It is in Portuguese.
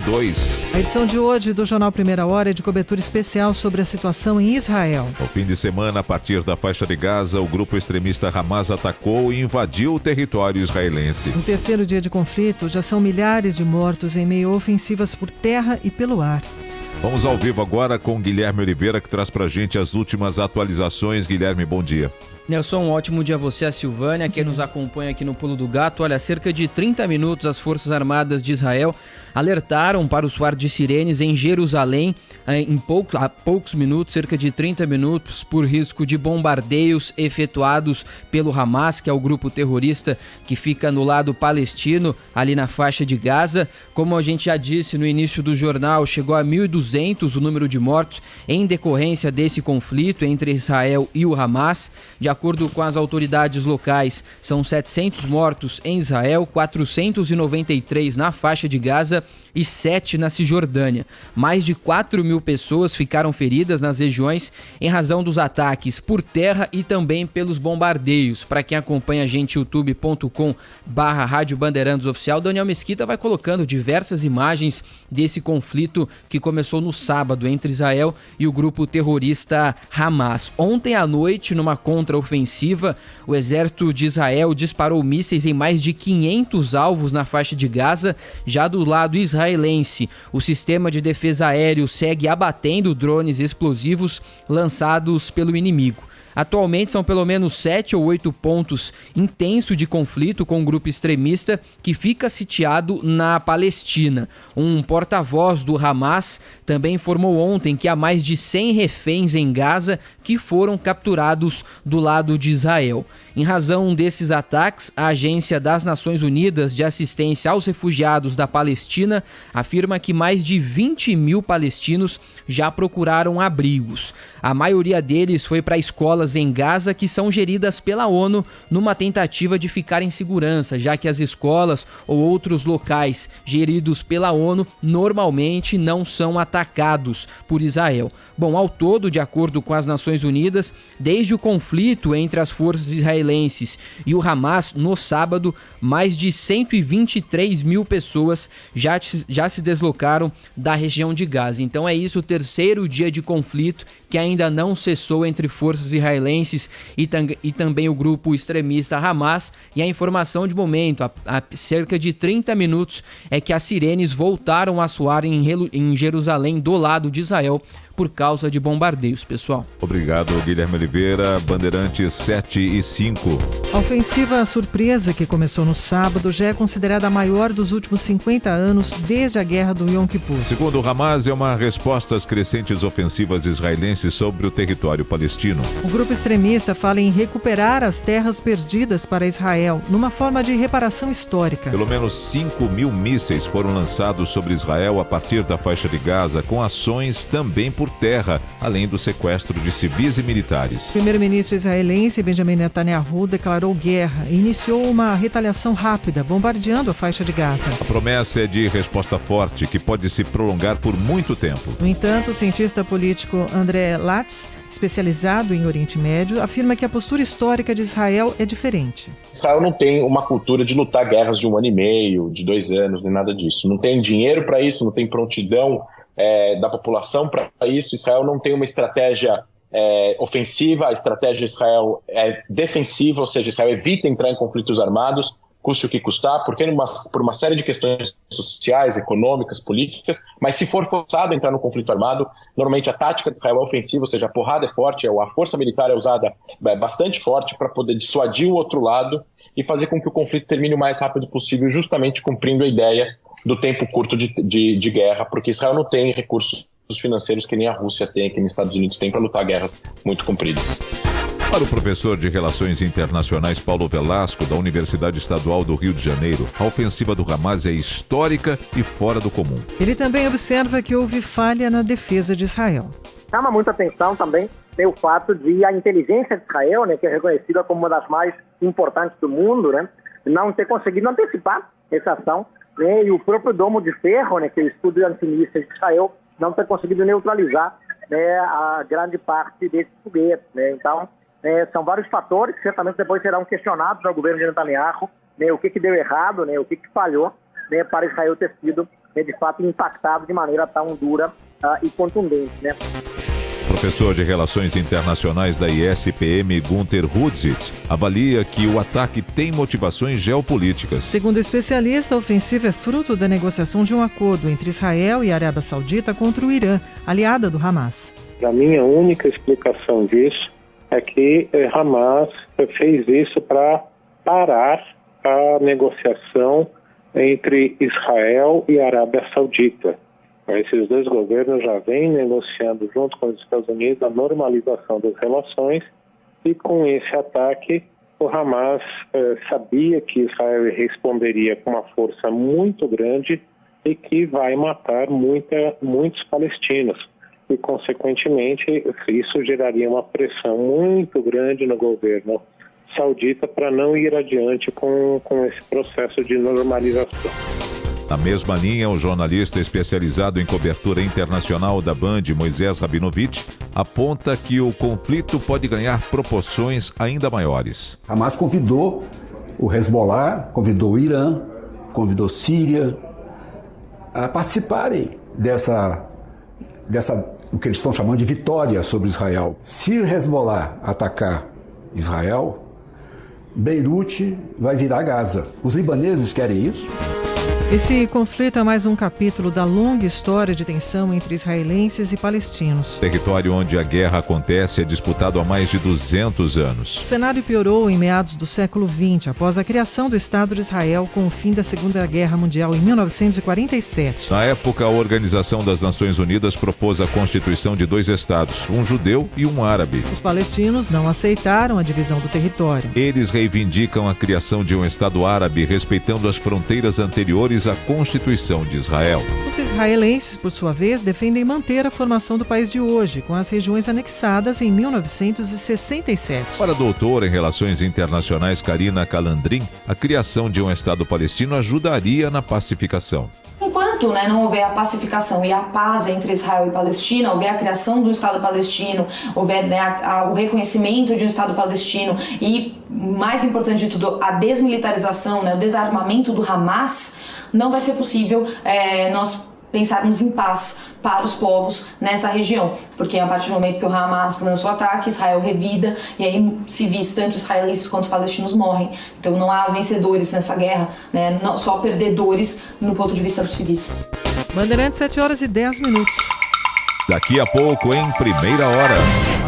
2. A edição de hoje do Jornal Primeira Hora é de cobertura especial sobre a situação em Israel. No fim de semana, a partir da faixa de Gaza, o grupo extremista Hamas atacou e invadiu o território israelense. No terceiro dia de conflito, já são milhares de mortos em meio a ofensivas por terra e pelo ar. Vamos ao vivo agora com Guilherme Oliveira, que traz pra gente as últimas atualizações. Guilherme, bom dia. Nelson, um ótimo dia a você, a Silvânia, que nos acompanha aqui no Pulo do Gato. Olha, há cerca de 30 minutos as Forças Armadas de Israel alertaram para o soar de sirenes em Jerusalém, há poucos minutos, cerca de 30 minutos, por risco de bombardeios efetuados pelo Hamas, que é o grupo terrorista que fica no lado palestino, ali na faixa de Gaza. Como a gente já disse no início do jornal, chegou a 1.200 o número de mortos em decorrência desse conflito entre Israel e o Hamas. De acordo com as autoridades locais, são 700 mortos em Israel, 493 na faixa de Gaza e 7 na Cisjordânia. Mais de 4.000 pessoas ficaram feridas nas regiões em razão dos ataques por terra e também pelos bombardeios. Para quem acompanha a gente, youtube.com/Rádio Bandeirantes Oficial, Daniel Mesquita vai colocando diversas imagens desse conflito que começou no sábado entre Israel e o grupo terrorista Hamas. Ontem à noite, numa contraofensiva, o exército de Israel disparou mísseis em mais de 500 alvos na faixa de Gaza. Já do lado israelense, o sistema de defesa aéreo segue abatendo drones explosivos lançados pelo inimigo. Atualmente são pelo menos 7 ou 8 pontos intensos de conflito com um grupo extremista que fica sitiado na Palestina. Um porta-voz do Hamas também informou ontem que há mais de 100 reféns em Gaza que foram capturados do lado de Israel. Em razão desses ataques, a Agência das Nações Unidas de Assistência aos Refugiados da Palestina afirma que mais de 20.000 palestinos já procuraram abrigos. A maioria deles foi para escolas em Gaza que são geridas pela ONU numa tentativa de ficar em segurança, já que as escolas ou outros locais geridos pela ONU normalmente não são atacados por Israel. Bom, ao todo, de acordo com as Nações Unidas, desde o conflito entre as forças israelenses e o Hamas no sábado, mais de 123.000 pessoas já se deslocaram da região de Gaza. Então é isso, o terceiro dia de conflito que ainda não cessou entre forças israelenses e também o grupo extremista Hamas. E a informação de momento, há cerca de 30 minutos, é que as sirenes voltaram a soar em Jerusalém, do lado de Israel, por causa de bombardeios, pessoal. Obrigado, Guilherme Oliveira. Bandeirantes 7 e 5. A ofensiva surpresa que começou no sábado já é considerada a maior dos últimos 50 anos desde a guerra do Yom Kippur. Segundo o Hamas, é uma resposta às crescentes ofensivas israelenses sobre o território palestino. O grupo extremista fala em recuperar as terras perdidas para Israel, numa forma de reparação histórica. Pelo menos 5.000 mísseis foram lançados sobre Israel a partir da faixa de Gaza, com ações também por terra, além do sequestro de civis e militares. O primeiro-ministro israelense Benjamin Netanyahu declarou guerra e iniciou uma retaliação rápida, bombardeando a faixa de Gaza. A promessa é de resposta forte, que pode se prolongar por muito tempo. No entanto, o cientista político André Latz, especializado em Oriente Médio, afirma que a postura histórica de Israel é diferente. Israel não tem uma cultura de lutar guerras de 1 ano e meio, de 2 anos, nem nada disso. Não tem dinheiro para isso, não tem prontidão da população para isso. Israel não tem uma estratégia ofensiva, a estratégia de Israel é defensiva, ou seja, Israel evita entrar em conflitos armados, custe o que custar, porque por uma série de questões sociais, econômicas, políticas, mas se for forçado a entrar no conflito armado, normalmente a tática de Israel é ofensiva, ou seja, a porrada é forte, a força militar é usada bastante forte para poder dissuadir o outro lado e fazer com que o conflito termine o mais rápido possível, justamente cumprindo a ideia do tempo curto de guerra, porque Israel não tem recursos financeiros que nem a Rússia tem, que nem os Estados Unidos têm para lutar guerras muito compridas. Para o professor de Relações Internacionais Paulo Velasco, da Universidade Estadual do Rio de Janeiro, a ofensiva do Hamas é histórica e fora do comum. Ele também observa que houve falha na defesa de Israel. Chama muita atenção também o fato de a inteligência de Israel, que é reconhecida como uma das mais importantes do mundo, não ter conseguido antecipar essa ação, e o próprio Domo de Ferro, que é o escudo antimísseis de Israel, não ter conseguido neutralizar a grande parte desse foguete. Então, são vários fatores que certamente depois serão questionados ao governo de Netanyahu, o que deu errado, o que falhou, para Israel ter sido de fato, impactado de maneira tão dura e contundente, né? Professor de Relações Internacionais da ISPM, Gunther Hudzitz, avalia que o ataque tem motivações geopolíticas. Segundo o especialista, a ofensiva é fruto da negociação de um acordo entre Israel e a Arábia Saudita contra o Irã, aliada do Hamas. Para mim, a única explicação disso é que Hamas fez isso para parar a negociação entre Israel e a Arábia Saudita. Esses dois governos já vêm negociando junto com os Estados Unidos a normalização das relações, e com esse ataque o Hamas sabia que Israel responderia com uma força muito grande e que vai matar muitos palestinos. E, consequentemente, isso geraria uma pressão muito grande no governo saudita para não ir adiante com esse processo de normalização. Na mesma linha, o jornalista especializado em cobertura internacional da Band, Moisés Rabinovich, aponta que o conflito pode ganhar proporções ainda maiores. Hamas convidou o Hezbollah, convidou o Irã, convidou a Síria a participarem dessa o que eles estão chamando de vitória sobre Israel. Se o Hezbollah atacar Israel, Beirute vai virar Gaza. Os libaneses querem isso? Esse conflito é mais um capítulo da longa história de tensão entre israelenses e palestinos. O território onde a guerra acontece é disputado há mais de 200 anos. O cenário piorou em meados do século XX, após a criação do Estado de Israel com o fim da Segunda Guerra Mundial em 1947. Na época, a Organização das Nações Unidas propôs a constituição de 2 estados, um judeu e um árabe. Os palestinos não aceitaram a divisão do território. Eles reivindicam a criação de um Estado árabe, respeitando as fronteiras anteriores à Constituição de Israel. Os israelenses, por sua vez, defendem manter a formação do país de hoje, com as regiões anexadas em 1967. Para a doutora em Relações Internacionais Karina Calandrin, a criação de um Estado palestino ajudaria na pacificação. Enquanto não houver a pacificação e a paz entre Israel e Palestina, houver a criação do Estado palestino, houver o reconhecimento de um Estado palestino e, mais importante de tudo, a desmilitarização, o desarmamento do Hamas, não vai ser possível nós pensarmos em paz para os povos nessa região, porque a partir do momento que o Hamas lança o ataque, Israel revida, e aí civis, tanto israelenses quanto palestinos, morrem. Então não há vencedores nessa guerra, não, só perdedores no ponto de vista dos civis. Bandeirantes, 7h10. Daqui a pouco, em Primeira Hora.